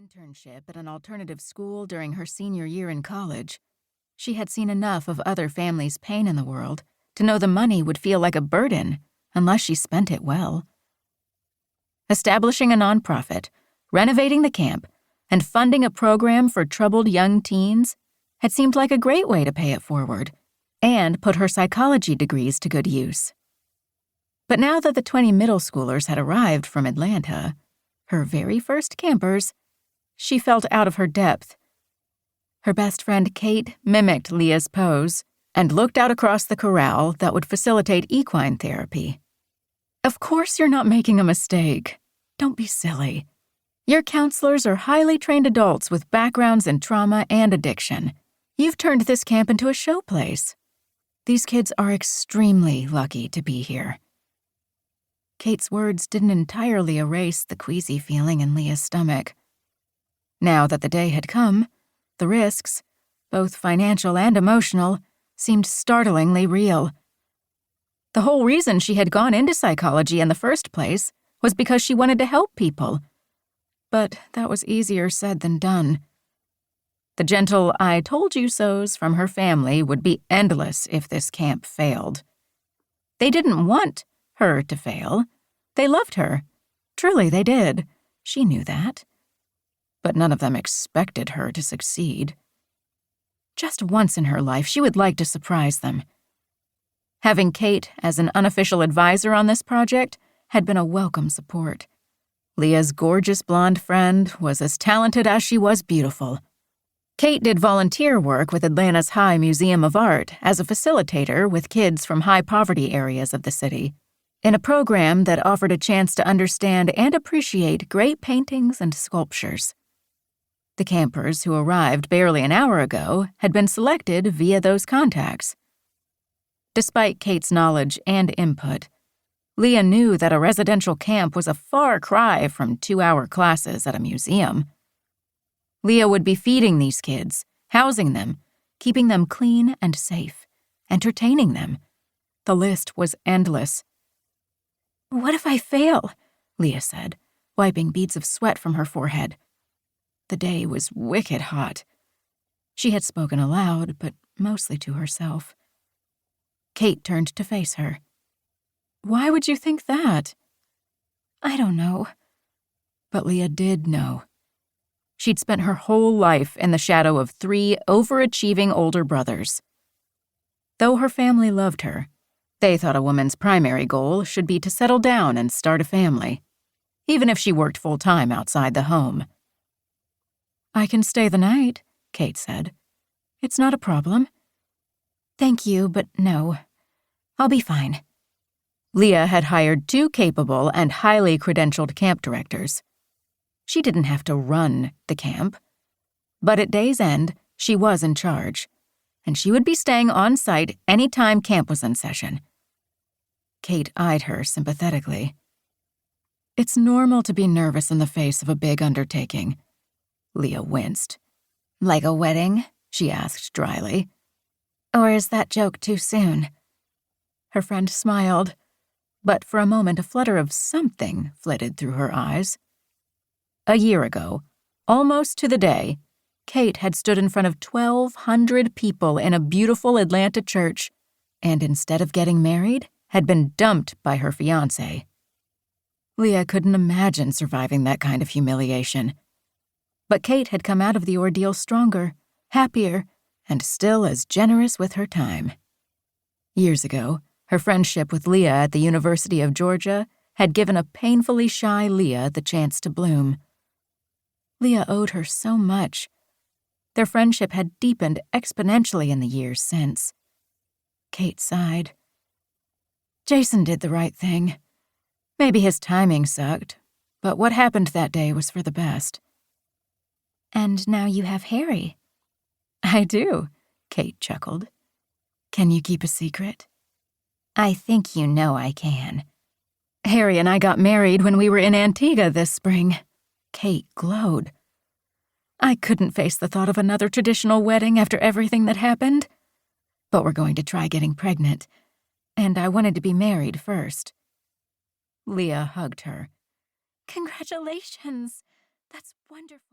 internship at an alternative school during her senior year in college, she had seen enough of other families' pain in the world to know the money would feel like a burden unless she spent it well. Establishing a nonprofit, renovating the camp, and funding a program for troubled young teens had seemed like a great way to pay it forward and put her psychology degrees to good use. But now that the 20 middle schoolers had arrived from Atlanta, her very first campers, she felt out of her depth. Her best friend Kate mimicked Leah's pose and looked out across the corral that would facilitate equine therapy. "Of course you're not making a mistake. Don't be silly. Your counselors are highly trained adults with backgrounds in trauma and addiction. You've turned this camp into a showplace. These kids are extremely lucky to be here." Kate's words didn't entirely erase the queasy feeling in Leah's stomach. Now that the day had come, the risks, both financial and emotional, seemed startlingly real. The whole reason she had gone into psychology in the first place was because she wanted to help people. But that was easier said than done. The gentle "I told you so's" from her family would be endless if this camp failed. They didn't want her to fail. They loved her. Truly they did. She knew that. But none of them expected her to succeed. Just once in her life, she would like to surprise them. Having Kate as an unofficial advisor on this project had been a welcome support. Leah's gorgeous blonde friend was as talented as she was beautiful. Kate did volunteer work with Atlanta's High Museum of Art as a facilitator with kids from high-poverty areas of the city, in a program that offered a chance to understand and appreciate great paintings and sculptures. The campers who arrived barely an hour ago had been selected via those contacts. Despite Kate's knowledge and input, Leah knew that a residential camp was a far cry from 2-hour classes at a museum. Leah would be feeding these kids, housing them, keeping them clean and safe, entertaining them. The list was endless. "What if I fail?" Leah said, wiping beads of sweat from her forehead. The day was wicked hot. She had spoken aloud, but mostly to herself. Kate turned to face her. "Why would you think that?" "I don't know." But Leah did know. She'd spent her whole life in the shadow of 3 overachieving older brothers. Though her family loved her, they thought a woman's primary goal should be to settle down and start a family, even if she worked full-time outside the home. "I can stay the night," Kate said. "It's not a problem." "Thank you, but no. I'll be fine." Leah had hired 2 capable and highly credentialed camp directors. She didn't have to run the camp. But at day's end, she was in charge, and she would be staying on site any time camp was in session. Kate eyed her sympathetically. "It's normal to be nervous in the face of a big undertaking." Leah winced. "Like a wedding?" she asked dryly. "Or is that joke too soon?" Her friend smiled, but for a moment a flutter of something flitted through her eyes. A year ago, almost to the day, Kate had stood in front of 1,200 people in a beautiful Atlanta church, and instead of getting married, had been dumped by her fiancé. Leah couldn't imagine surviving that kind of humiliation. But Kate had come out of the ordeal stronger, happier, and still as generous with her time. Years ago, her friendship with Leah at the University of Georgia had given a painfully shy Leah the chance to bloom. Leah owed her so much. Their friendship had deepened exponentially in the years since. Kate sighed. Jason did the right thing. Maybe his timing sucked, but what happened that day was for the best. "And now you have Harry." "I do," Kate chuckled. "Can you keep a secret?" "I think you know I can." "Harry and I got married when we were in Antigua this spring." Kate glowed. "I couldn't face the thought of another traditional wedding after everything that happened. But we're going to try getting pregnant, and I wanted to be married first." Leah hugged her. "Congratulations! That's wonderful."